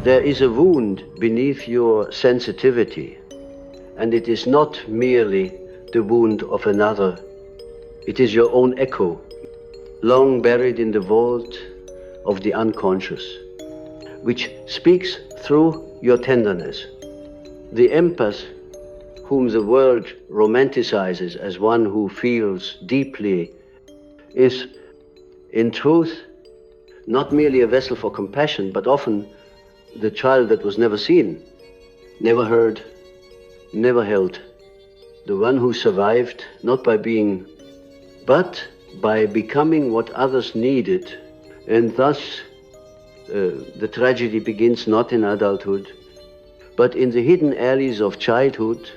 There is a wound beneath your sensitivity, and it is not merely the wound of another. It is your own echo, long buried in the vault of the unconscious, which speaks through your tenderness. The empath, whom the world romanticizes as one who feels deeply, is in truth not merely a vessel for compassion, but often the child that was never seen, never heard, never held. The one who survived not by being, but by becoming what others needed. And thus the tragedy begins not in adulthood, but in the hidden alleys of childhood,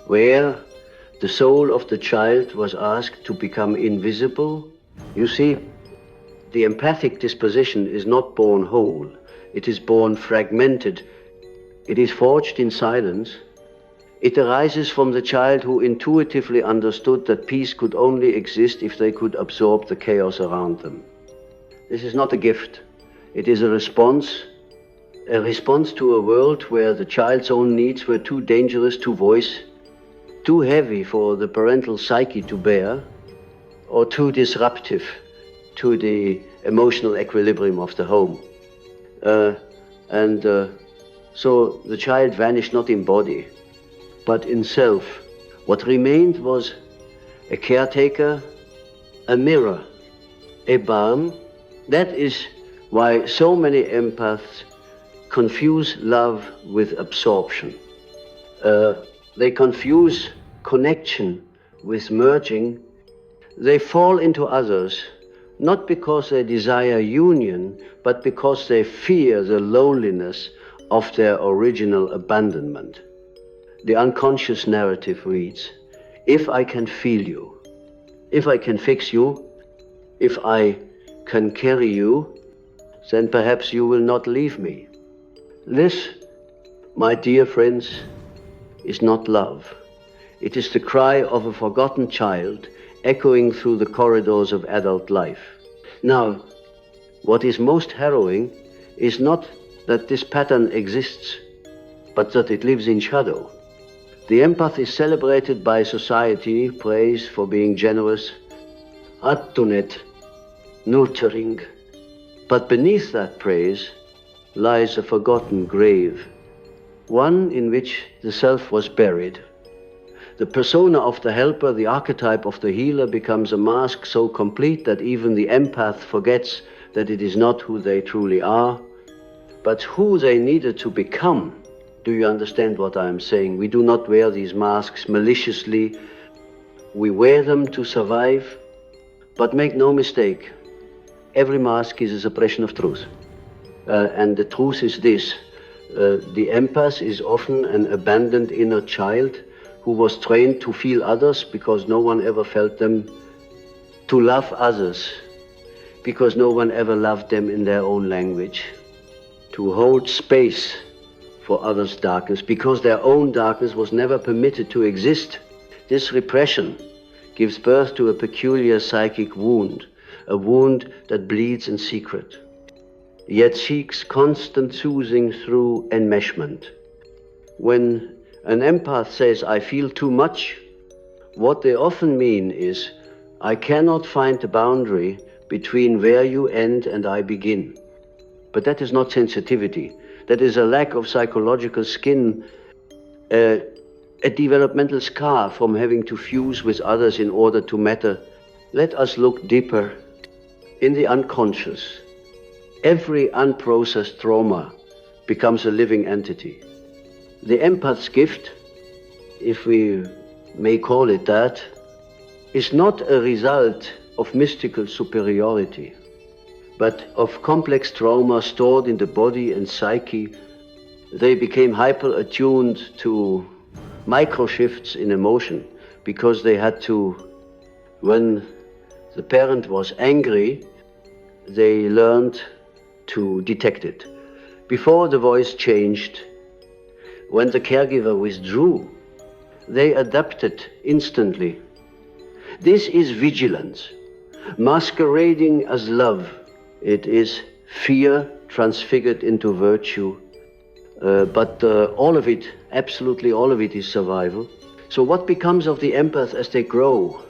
where the soul of the child was asked to become invisible. You see, the empathic disposition is not born whole. It is born fragmented. It is forged in silence. It arises from the child who intuitively understood that peace could only exist if they could absorb the chaos around them. This is not a gift. It is a response to a world where the child's own needs were too dangerous to voice, too heavy for the parental psyche to bear, or too disruptive to the emotional equilibrium of the home. So the child vanished not in body, but in self. What remained was a caretaker, a mirror, a balm. That is why so many empaths confuse love with absorption. They confuse connection with merging. They fall into others, not because they desire union, but because they fear the loneliness of their original abandonment. The unconscious narrative reads, if I can feel you, if I can fix you, if I can carry you, then perhaps you will not leave me. This, my dear friends, is not love. It is the cry of a forgotten child echoing through the corridors of adult life. Now, what is most harrowing is not that this pattern exists, but that it lives in shadow. The empath is celebrated by society, praised for being generous, attunet, nurturing. But beneath that praise lies a forgotten grave, one in which the self was buried. The persona of the helper, the archetype of the healer, becomes a mask so complete that even the empath forgets that it is not who they truly are, but who they needed to become. Do you understand what I am saying? We do not wear these masks maliciously. We wear them to survive, but make no mistake, every mask is a suppression of truth. And the truth is this, the empath is often an abandoned inner child who was trained to feel others because no one ever felt them, to love others because no one ever loved them in their own language, to hold space for others' darkness because their own darkness was never permitted to exist. This repression gives birth to a peculiar psychic wound, a wound that bleeds in secret, yet seeks constant soothing through enmeshment. When an empath says, I feel too much, what they often mean is, I cannot find the boundary between where you end and I begin. But that is not sensitivity. That is a lack of psychological skin, a developmental scar from having to fuse with others in order to matter. Let us look deeper. In the unconscious, every unprocessed trauma becomes a living entity. The empath's gift, if we may call it that, is not a result of mystical superiority, but of complex trauma stored in the body and psyche. They became hyper-attuned to micro-shifts in emotion because they had to, when the parent was angry, they learned to detect it. Before the voice changed, when the caregiver withdrew, they adapted instantly. This is vigilance, masquerading as love. It is fear transfigured into virtue. But all of it, absolutely all of it, is survival. So what becomes of the empath as they grow?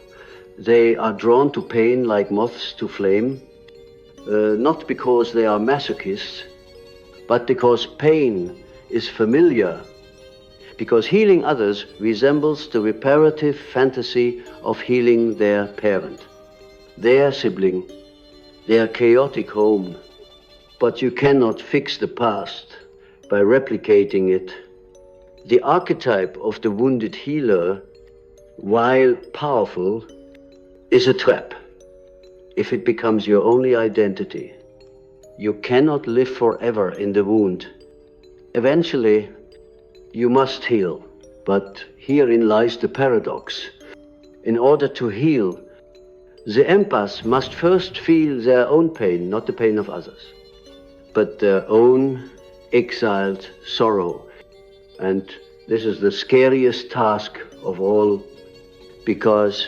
They are drawn to pain like moths to flame, not because they are masochists, but because pain is familiar, because healing others resembles the reparative fantasy of healing their parent, their sibling, their chaotic home. But you cannot fix the past by replicating it. The archetype of the wounded healer, while powerful, is a trap. If it becomes your only identity, you cannot live forever in the wound. Eventually, you must heal. But herein lies the paradox. In order to heal, the empaths must first feel their own pain, not the pain of others, but their own exiled sorrow. And this is the scariest task of all, because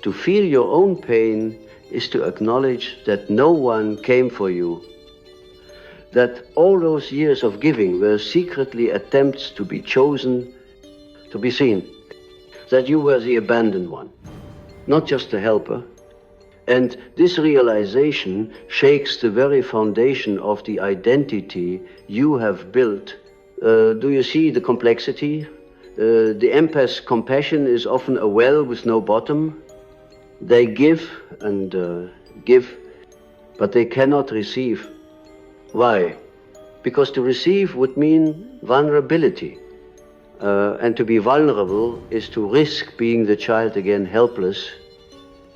to feel your own pain is to acknowledge that no one came for you, that all those years of giving were secretly attempts to be chosen, to be seen, that you were the abandoned one, not just the helper. And this realization shakes the very foundation of the identity you have built. Do you see the complexity? The empath's compassion is often a well with no bottom. They give and give, but they cannot receive. Why? Because to receive would mean vulnerability. And to be vulnerable is to risk being the child again, helpless,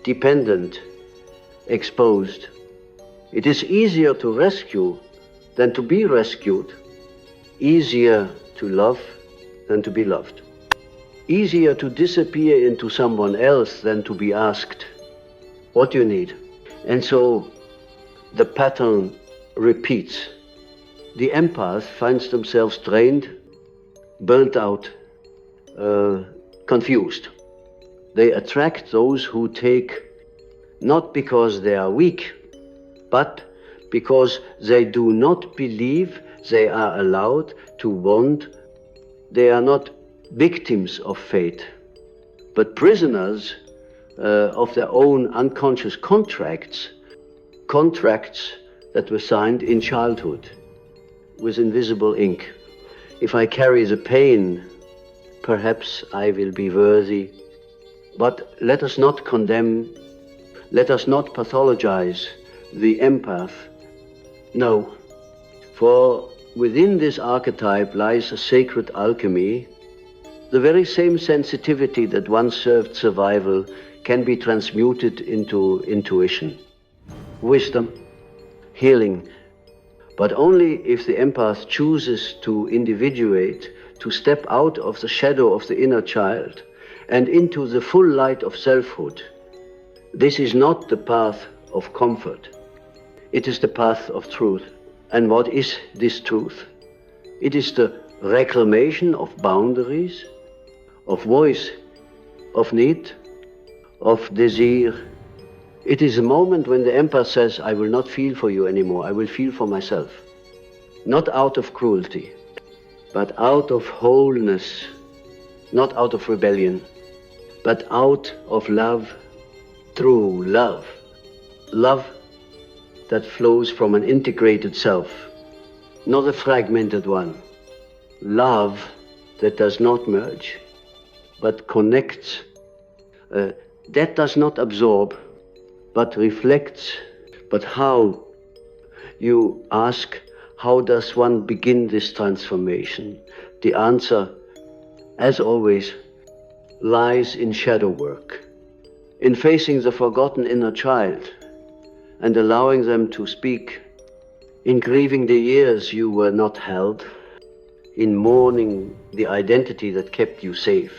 dependent, exposed. It is easier to rescue than to be rescued. Easier to love than to be loved. Easier to disappear into someone else than to be asked, what do you need? And so the pattern repeats. The empath finds themselves drained, burnt out, confused. They attract those who take, not because they are weak, but because they do not believe they are allowed to want. They are not victims of fate, but prisoners of their own unconscious contracts that were signed in childhood with invisible ink. If I carry the pain, perhaps I will be worthy. But let us not condemn, let us not pathologize the empath. No, for within this archetype lies a sacred alchemy. The very same sensitivity that once served survival can be transmuted into intuition, wisdom, healing, but only if the empath chooses to individuate, to step out of the shadow of the inner child and into the full light of selfhood. This is not the path of comfort. It is the path of truth. And what is this truth? It is the reclamation of boundaries, of voice, of need, of desire. It is a moment when the empath says, I will not feel for you anymore, I will feel for myself. Not out of cruelty, but out of wholeness, not out of rebellion, but out of love, true love. Love that flows from an integrated self, not a fragmented one. Love that does not merge, but connects, that does not absorb, but reflects. But how? You ask, how does one begin this transformation? The answer, as always, lies in shadow work, in facing the forgotten inner child and allowing them to speak, in grieving the years you were not held, in mourning the identity that kept you safe,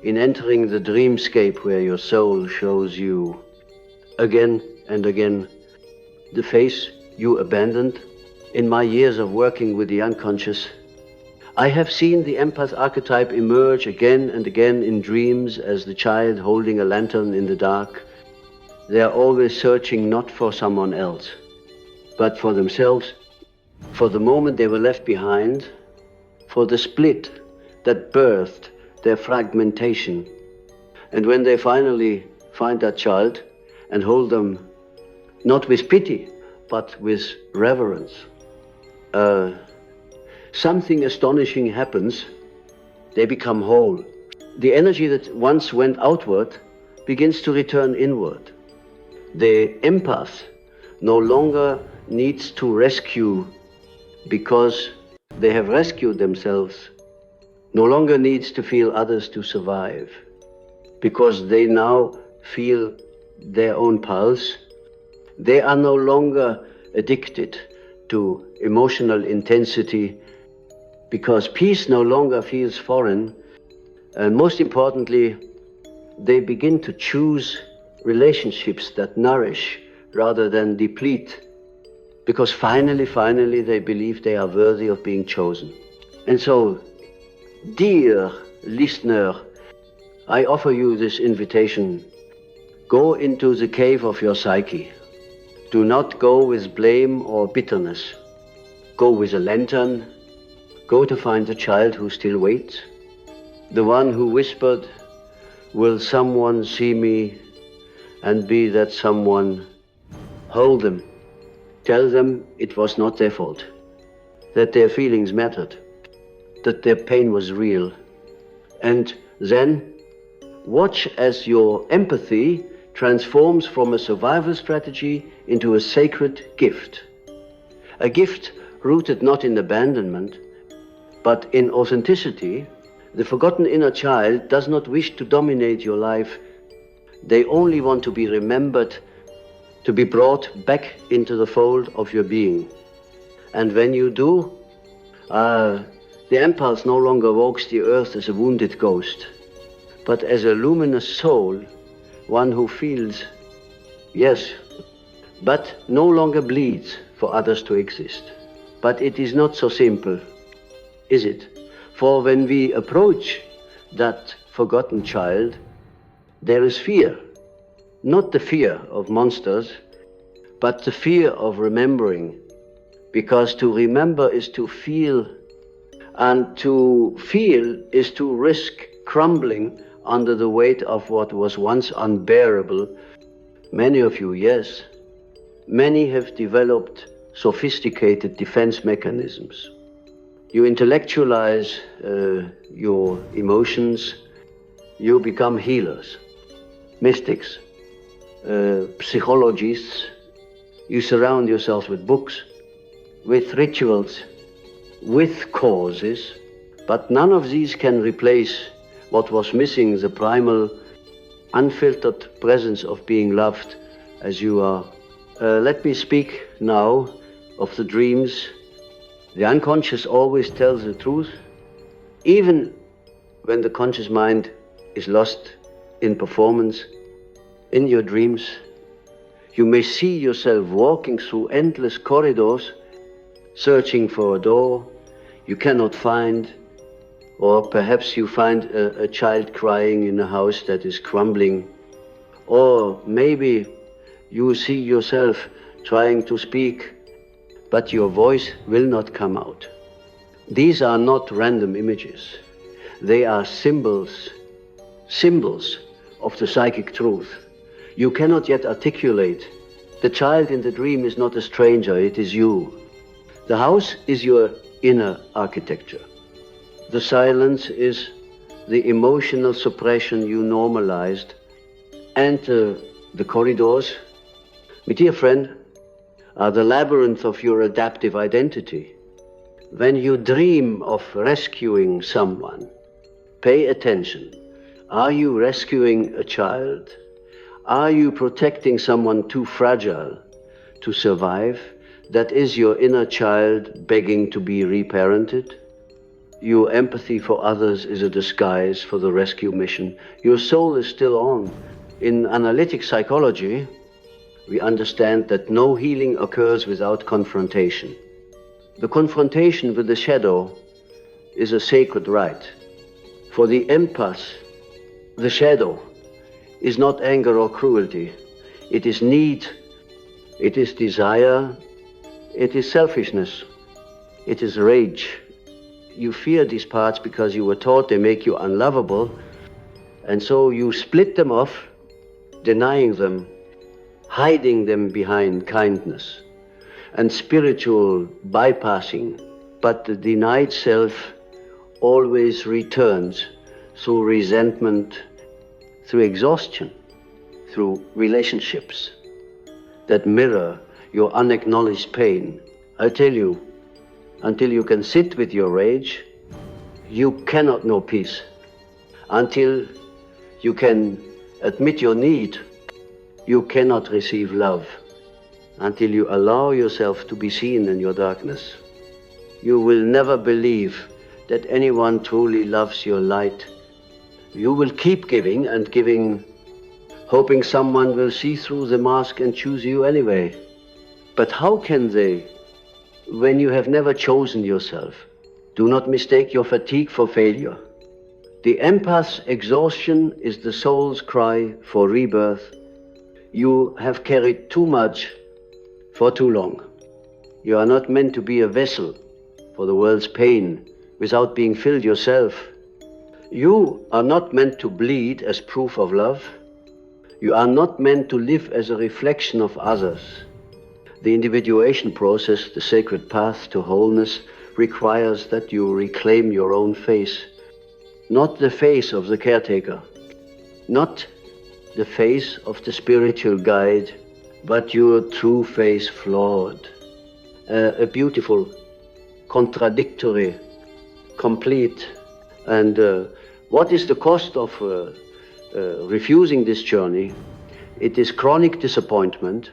in entering the dreamscape where your soul shows you again and again the face you abandoned. In my years of working with the unconscious, I have seen the empath archetype emerge again and again in dreams as the child holding a lantern in the dark. They are always searching not for someone else, but for themselves, for the moment they were left behind, for the split that birthed their fragmentation. And when they finally find that child and hold them not with pity, but with reverence, something astonishing happens. They become whole. The energy that once went outward begins to return inward. The empath no longer needs to rescue because they have rescued themselves, no longer needs to feel others to survive, because they now feel their own pulse. They are no longer addicted to emotional intensity, because peace no longer feels foreign. And most importantly, they begin to choose relationships that nourish rather than deplete, because finally they believe they are worthy of being chosen. And so, dear listener, I offer you this invitation. Go into the cave of your psyche. Do not go with blame or bitterness. Go with a lantern. Go to find the child who still waits, the one who whispered, "Will someone see me?" and be that someone. Hold them. Tell them it was not their fault, that their feelings mattered, that their pain was real. And then watch as your empathy transforms from a survival strategy into a sacred gift. A gift rooted not in abandonment, but in authenticity. The forgotten inner child does not wish to dominate your life. They only want to be remembered, to be brought back into the fold of your being. And when you do, the empath no longer walks the earth as a wounded ghost, but as a luminous soul, one who feels, yes, but no longer bleeds for others to exist. But it is not so simple, is it? For when we approach that forgotten child, there is fear. Not the fear of monsters, but the fear of remembering. Because to remember is to feel, and to feel is to risk crumbling under the weight of what was once unbearable. Many of you, yes, many have developed sophisticated defense mechanisms. You intellectualize your emotions, you become healers, mystics, psychologists. You surround yourself with books, with rituals, with causes, but none of these can replace what was missing, the primal, unfiltered presence of being loved as you are. Let me speak now of the dreams. The unconscious always tells the truth, even when the conscious mind is lost in performance. In your dreams, you may see yourself walking through endless corridors, searching for a door you cannot find, or perhaps you find a child crying in a house that is crumbling, or maybe you see yourself trying to speak, but your voice will not come out. These are not random images. They are symbols of the psychic truth. You cannot yet articulate. The child in the dream is not a stranger, it is you. The house is your inner architecture. The silence is the emotional suppression you normalized. And the corridors, my dear friend, are the labyrinth of your adaptive identity. When you dream of rescuing someone, pay attention. Are you rescuing a child? Are you protecting someone too fragile to survive? That is your inner child begging to be reparented. Your empathy for others is a disguise for the rescue mission. Your soul is still on. In analytic psychology, we understand that no healing occurs without confrontation. The confrontation with the shadow is a sacred right. For the empath, the shadow is not anger or cruelty. It is need, it is desire, it is selfishness. It is rage. You fear these parts because you were taught they make you unlovable, and so you split them off, denying them, hiding them behind kindness and spiritual bypassing. But the denied self always returns through resentment, through exhaustion, through relationships that mirror your unacknowledged pain. I tell you, until you can sit with your rage, you cannot know peace. Until you can admit your need, you cannot receive love. Until you allow yourself to be seen in your darkness, you will never believe that anyone truly loves your light. You will keep giving and giving, hoping someone will see through the mask and choose you anyway. But how can they, when you have never chosen yourself? Do not mistake your fatigue for failure. The empath's exhaustion is the soul's cry for rebirth. You have carried too much for too long. You are not meant to be a vessel for the world's pain without being filled yourself. You are not meant to bleed as proof of love. You are not meant to live as a reflection of others. The individuation process, the sacred path to wholeness, requires that you reclaim your own face, not the face of the caretaker, not the face of the spiritual guide, but your true face flawed, a beautiful, contradictory, complete. And what is the cost of refusing this journey? It is chronic disappointment,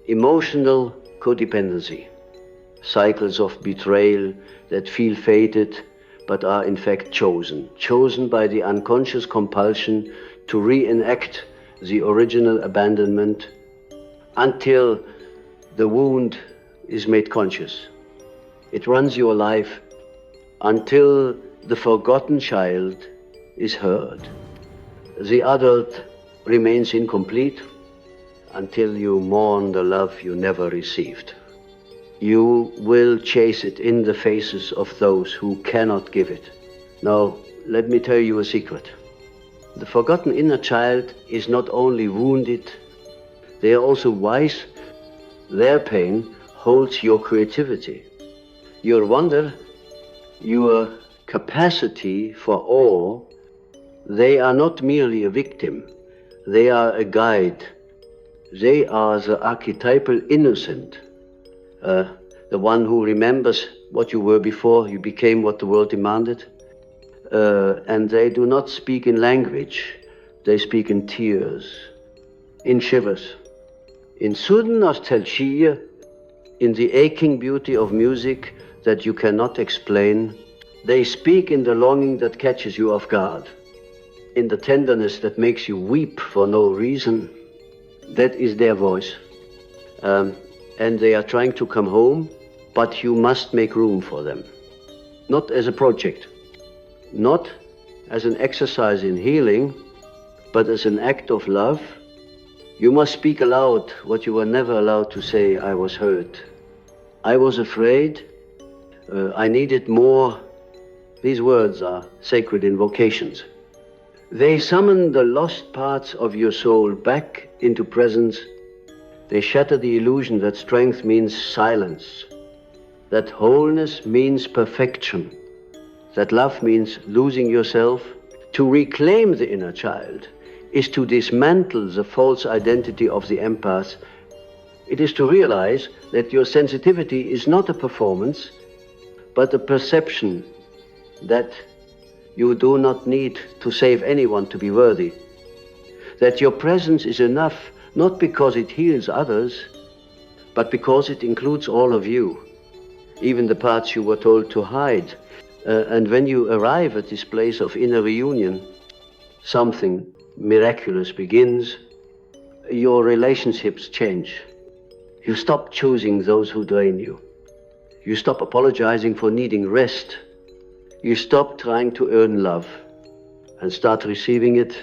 emotional codependency, cycles of betrayal that feel fated but are in fact chosen by the unconscious compulsion to reenact the original abandonment until the wound is made conscious. It runs your life until the forgotten child is heard. The adult remains incomplete until you mourn the love you never received. You will chase it in the faces of those who cannot give it. Now, let me tell you a secret. The forgotten inner child is not only wounded, they are also wise. Their pain holds your creativity, your wonder, your capacity for awe. They are not merely a victim, they are a guide. They are the archetypal innocent, the one who remembers what you were before you became what the world demanded. And they do not speak in language, they speak in tears, in shivers, in sudden nostalgia, in the aching beauty of music that you cannot explain. They speak in the longing that catches you off guard, in the tenderness that makes you weep for no reason. That is their voice. And they are trying to come home, but you must make room for them. Not as a project, not as an exercise in healing, but as an act of love. You must speak aloud what you were never allowed to say. I was hurt. I was afraid. I needed more. These words are sacred invocations. They summon the lost parts of your soul back into presence. They shatter the illusion that strength means silence, that wholeness means perfection, that love means losing yourself. To reclaim the inner child is to dismantle the false identity of the empath. It is to realize that your sensitivity is not a performance, but a perception that you do not need to save anyone to be worthy, that your presence is enough, not because it heals others, but because it includes all of you, even the parts you were told to hide. And when you arrive at this place of inner reunion, something miraculous begins. Your relationships change. You stop choosing those who drain you. You stop apologizing for needing rest. You stop trying to earn love and start receiving it,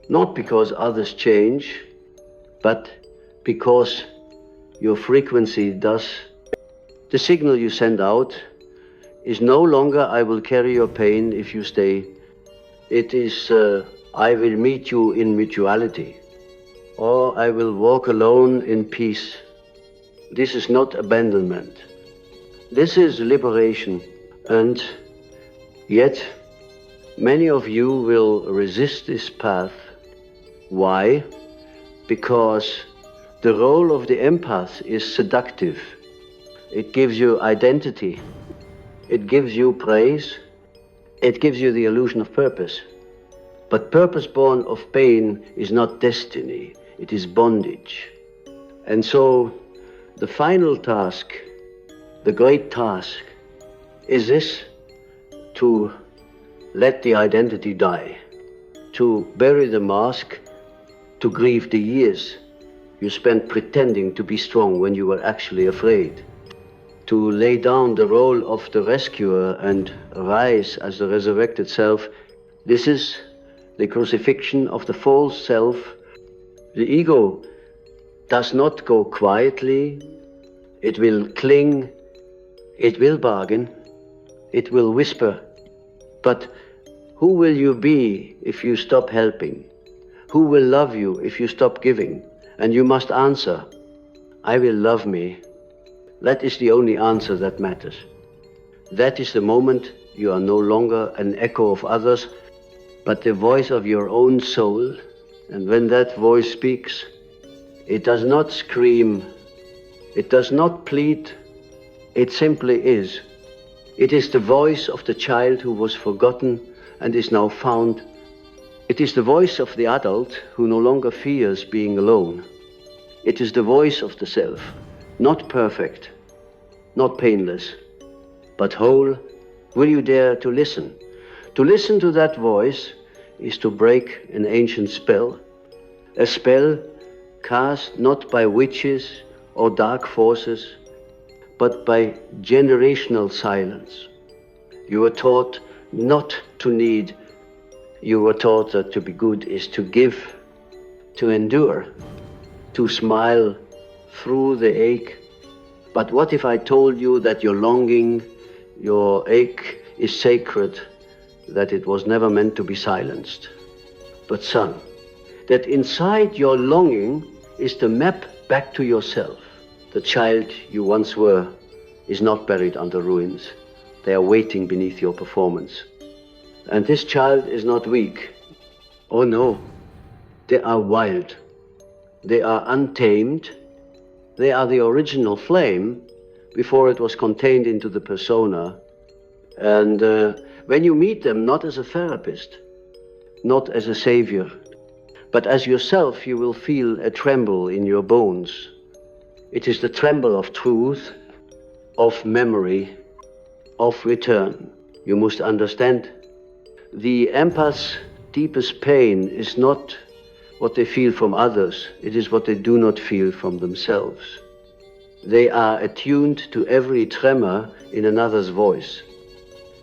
not because others change, but because your frequency does. The signal you send out is no longer I will carry your pain if you stay. It is I will meet you in mutuality, or I will walk alone in peace. This is not abandonment. This is liberation. And yet, many of you will resist this path. Why? Because the role of the empath is seductive. It gives you identity. It gives you praise. It gives you the illusion of purpose. But purpose born of pain is not destiny. It is bondage. And so the final task, the great task, is this: to let the identity die, to bury the mask, to grieve the years you spent pretending to be strong when you were actually afraid, to lay down the role of the rescuer and rise as the resurrected self. This is the crucifixion of the false self. The ego does not go quietly. It will cling, it will bargain, it will whisper. But who will you be if you stop helping? Who will love you if you stop giving? And you must answer, I will love me. That is the only answer that matters. That is the moment you are no longer an echo of others, but the voice of your own soul. And when that voice speaks, it does not scream, it does not plead, it simply is. It is the voice of the child who was forgotten and is now found. It is the voice of the adult who no longer fears being alone. It is the voice of the self, not perfect, not painless, but whole. Will you dare to listen? To listen to that voice is to break an ancient spell, a spell cast not by witches or dark forces, but by generational silence. You were taught not to need. You were taught that to be good is to give, to endure, to smile through the ache. But what if I told you that your longing, your ache is sacred, that it was never meant to be silenced, but sung? That inside your longing is the map back to yourself. The child you once were is not buried under ruins. They are waiting beneath your performance. And this child is not weak. Oh no, they are wild. They are untamed. They are the original flame before it was contained into the persona. And when you meet them, not as a therapist, not as a savior, but as yourself, you will feel a tremble in your bones. It is the tremble of truth, of memory, of return. You must understand, the empath's deepest pain is not what they feel from others, it is what they do not feel from themselves. They are attuned to every tremor in another's voice,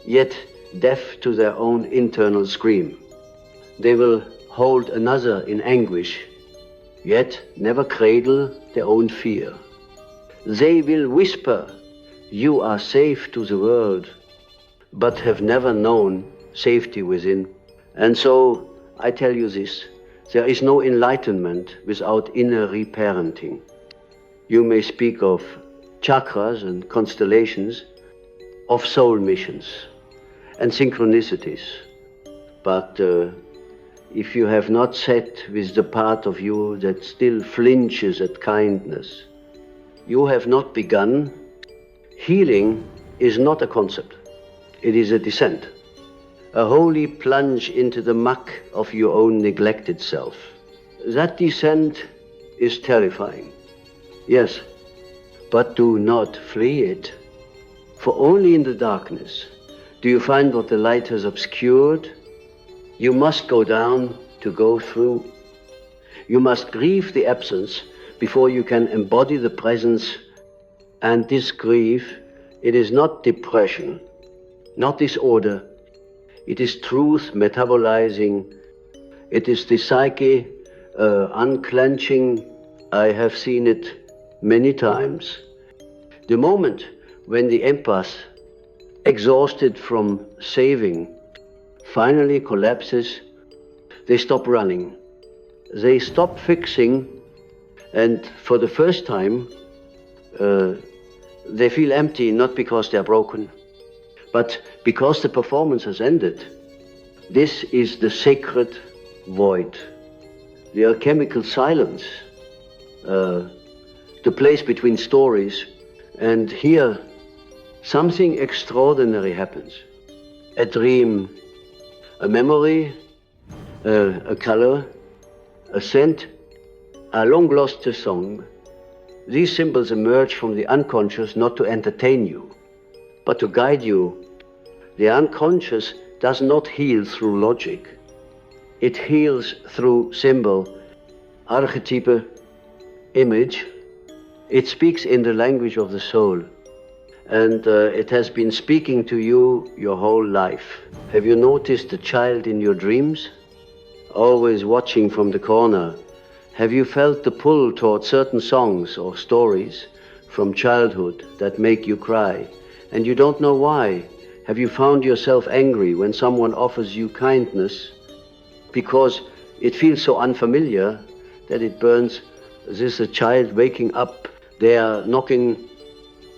yet deaf to their own internal scream. They will hold another in anguish, yet never cradle their own fear. They will whisper, you are safe to the world, but have never known safety within. And so I tell you this, there is no enlightenment without inner reparenting. You may speak of chakras and constellations, of soul missions and synchronicities, but if you have not sat with the part of you that still flinches at kindness, you have not begun. Healing is not a concept, it is a descent, a holy plunge into the muck of your own neglected self. That descent is terrifying, yes, but do not flee it, for only in the darkness do you find what the light has obscured. You must go down to go through. You must grieve the absence before you can embody the presence. And this grief, it is not depression, not disorder. It is truth metabolizing. It is the psyche unclenching. I have seen it many times. The moment when the empath, exhausted from saving, finally collapses, they stop running. They stop fixing, and for the first time, they feel empty, not because they're broken, but because the performance has ended. This is the sacred void, the alchemical silence, the place between stories. And here, something extraordinary happens. A dream, a memory, a color, a scent, a long-lost song. These symbols emerge from the unconscious not to entertain you, but to guide you. The unconscious does not heal through logic. It heals through symbol, archetype, image. It speaks in the language of the soul. And it has been speaking to you your whole life. Have you noticed the child in your dreams? Always watching from the corner. Have you felt the pull toward certain songs or stories from childhood that make you cry? And you don't know why. Have you found yourself angry when someone offers you kindness because it feels so unfamiliar that it burns? This is a child waking up. They are knocking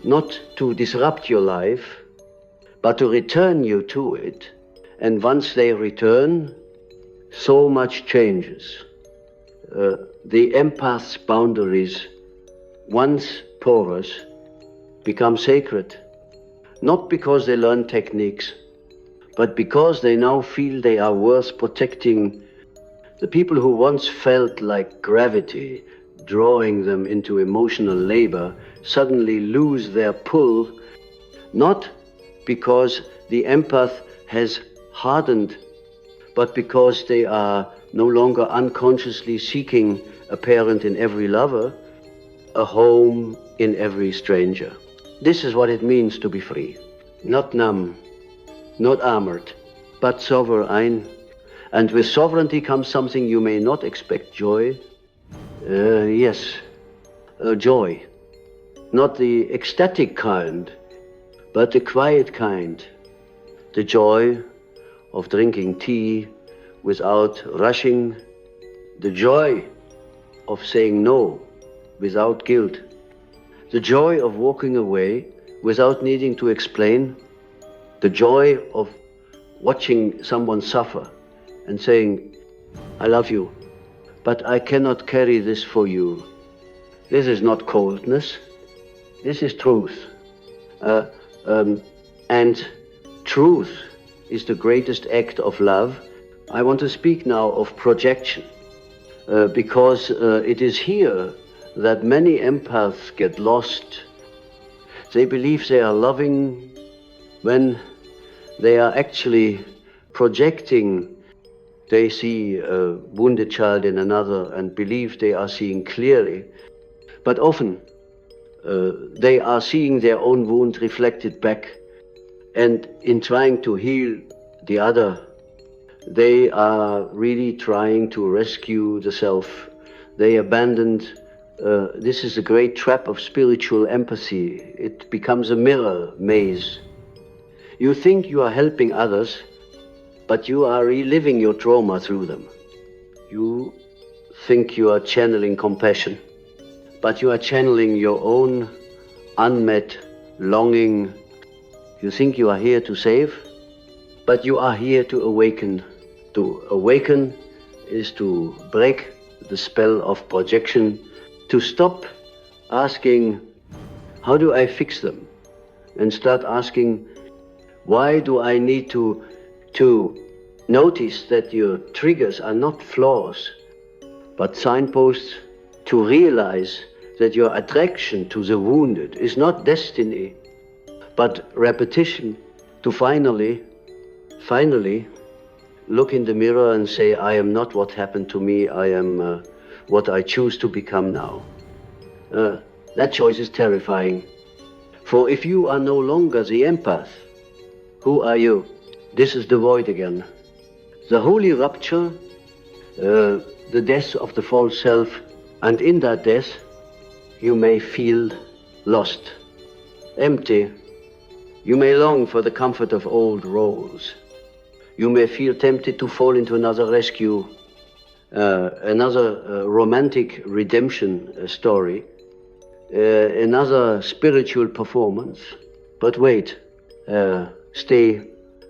not to disrupt your life, but to return you to it. And once they return, so much changes. The empath's boundaries, once porous, become sacred. Not because they learn techniques, but because they now feel they are worth protecting. The people who once felt like gravity drawing them into emotional labor suddenly lose their pull, not because the empath has hardened, but because they are no longer unconsciously seeking a parent in every lover, a home in every stranger. This is what it means to be free. Not numb, not armored, but sovereign. And with sovereignty comes something you may not expect: joy. Yes, joy. Not the ecstatic kind, but the quiet kind. The joy of drinking tea without rushing. The joy of saying no without guilt. The joy of walking away without needing to explain. The joy of watching someone suffer and saying, I love you, but I cannot carry this for you. This is not coldness. This is truth. And truth is the greatest act of love. I want to speak now of projection, because it is here that many empaths get lost. They believe they are loving when they are actually projecting. They see a wounded child in another and believe they are seeing clearly. But often they are seeing their own wound reflected back. And in trying to heal the other, they are really trying to rescue the self. They abandoned. This is a great trap of spiritual empathy. It becomes a mirror maze. You think you are helping others, but you are reliving your trauma through them. You think you are channeling compassion, but you are channeling your own unmet longing. You think you are here to save, but you are here to awaken. To awaken is to break the spell of projection, to stop asking, how do I fix them? And start asking, why do I need to notice that your triggers are not flaws, but signposts, to realize that your attraction to the wounded is not destiny, but repetition, to finally look in the mirror and say, I am not what happened to me, I am what I choose to become now. That choice is terrifying. For if you are no longer the empath, who are you? This is the void again. The holy rupture, the death of the false self, and in that death, you may feel lost, empty, You may long for the comfort of old roles. You may feel tempted to fall into another rescue, another romantic redemption story, another spiritual performance. But wait, stay,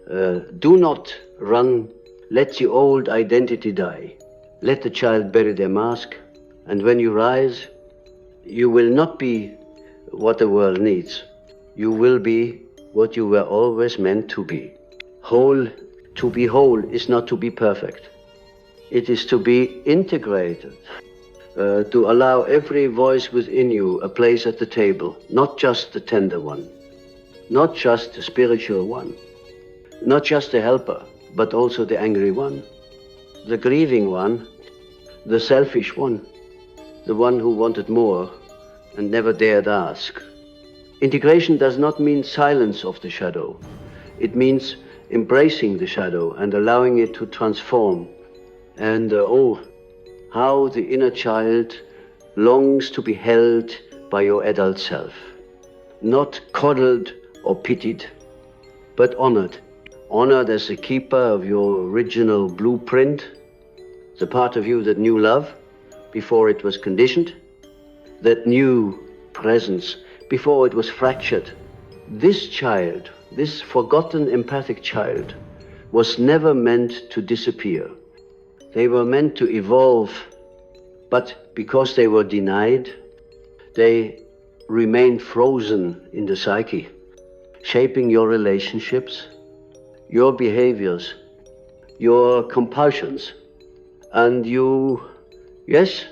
do not run, let the old identity die. Let the child bury their mask, and when you rise, you will not be what the world needs. You will be what you were always meant to be. Whole, to be whole is not to be perfect. It is to be integrated, to allow every voice within you a place at the table, not just the tender one, not just the spiritual one, not just the helper, but also the angry one, the grieving one, the selfish one, the one who wanted more and never dared ask. Integration does not mean silence of the shadow. It means embracing the shadow and allowing it to transform. And oh, how the inner child longs to be held by your adult self. Not coddled or pitied, but honored. Honored as the keeper of your original blueprint, the part of you that knew love before it was conditioned, that knew presence before it was fractured. This child, this forgotten empathic child, was never meant to disappear. They were meant to evolve, but because they were denied, they remained frozen in the psyche, shaping your relationships, your behaviors, your compulsions. And you, yes,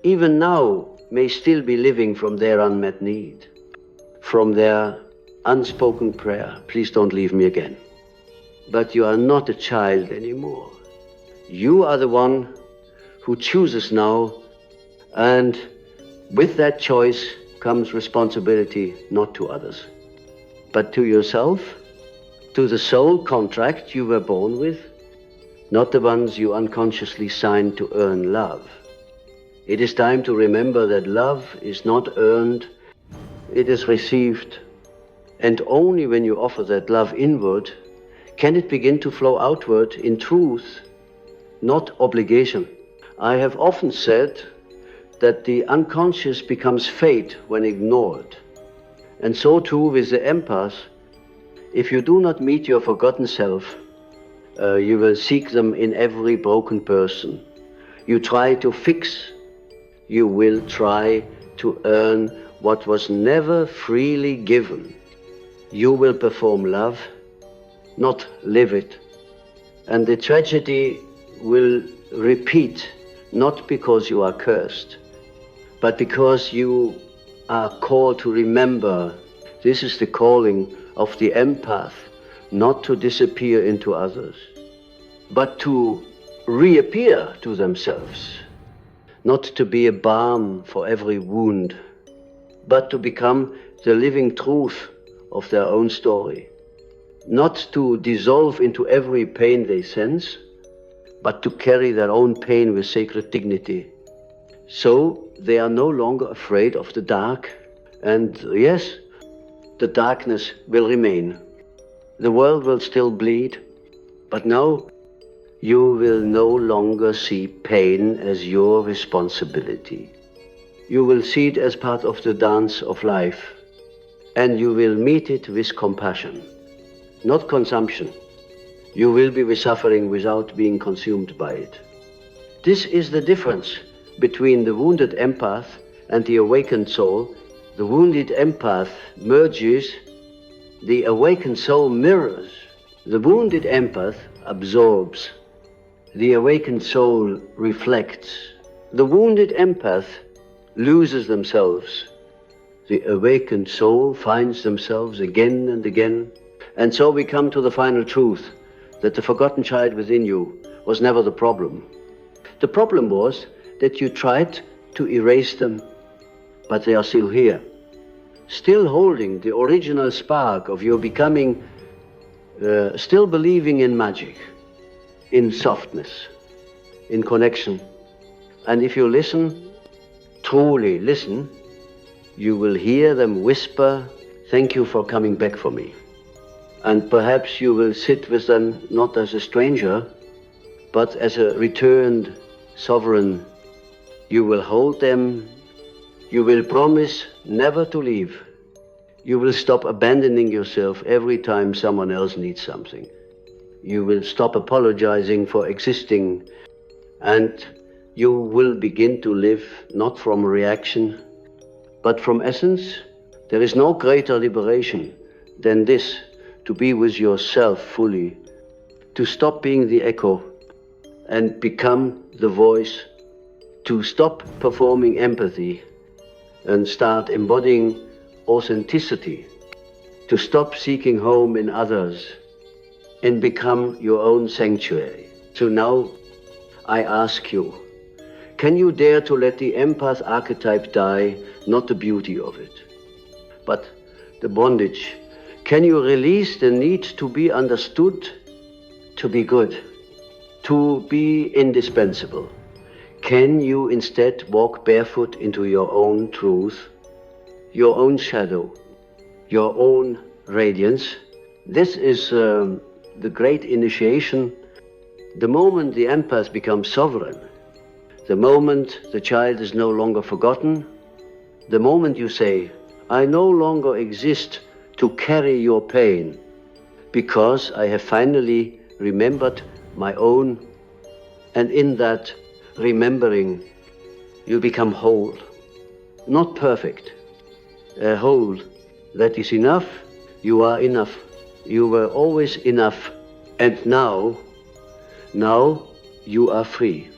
even now, may still be living from their unmet need, from their unspoken prayer, please don't leave me again. But you are not a child anymore. You are the one who chooses now, and with that choice comes responsibility not to others, but to yourself, to the soul contract you were born with, not the ones you unconsciously signed to earn love. It is time to remember that love is not earned, it is received. And only when you offer that love inward can it begin to flow outward in truth, not obligation. I have often said that the unconscious becomes fate when ignored. And so too with the empath. If you do not meet your forgotten self, you will seek them in every broken person. You try to fix, you will try to earn what was never freely given. You will perform love, not live it. And the tragedy will repeat, not because you are cursed, but because you are called to remember. This is the calling of the empath, not to disappear into others, but to reappear to themselves. Not to be a balm for every wound, but to become the living truth of their own story. Not to dissolve into every pain they sense, but to carry their own pain with sacred dignity. So they are no longer afraid of the dark, and yes, the darkness will remain. The world will still bleed, but now you will no longer see pain as your responsibility. You will see it as part of the dance of life, and you will meet it with compassion, not consumption. You will be with suffering without being consumed by it. This is the difference between the wounded empath and the awakened soul. The wounded empath merges, the awakened soul mirrors. The wounded empath absorbs. The awakened soul reflects. The wounded empath loses themselves. The awakened soul finds themselves again and again. And so we come to the final truth, that the forgotten child within you was never the problem. The problem was that you tried to erase them, but they are still here, still holding the original spark of your becoming, still believing in magic, in softness, in connection. And if you listen, truly listen, you will hear them whisper Thank you for coming back for me. And perhaps you will sit with them not as a stranger, but as a returned sovereign. You will hold them. You will promise never to leave. You will stop abandoning yourself every time someone else needs something. You will stop apologizing for existing, and you will begin to live not from reaction, but from essence. There is no greater liberation than this, to be with yourself fully, to stop being the echo and become the voice, to stop performing empathy and start embodying authenticity, to stop seeking home in others and become your own sanctuary. So now I ask you, can you dare to let the empath archetype die, not the beauty of it, but the bondage? Can you release the need to be understood, to be good, to be indispensable? Can you instead walk barefoot into your own truth, your own shadow, your own radiance? This is the great initiation. The moment the empath becomes sovereign, the moment the child is no longer forgotten, the moment you say, I no longer exist to carry your pain, because I have finally remembered my own, and in that remembering, you become whole. Not perfect, a whole that is enough. You are enough. You were always enough. And now you are free.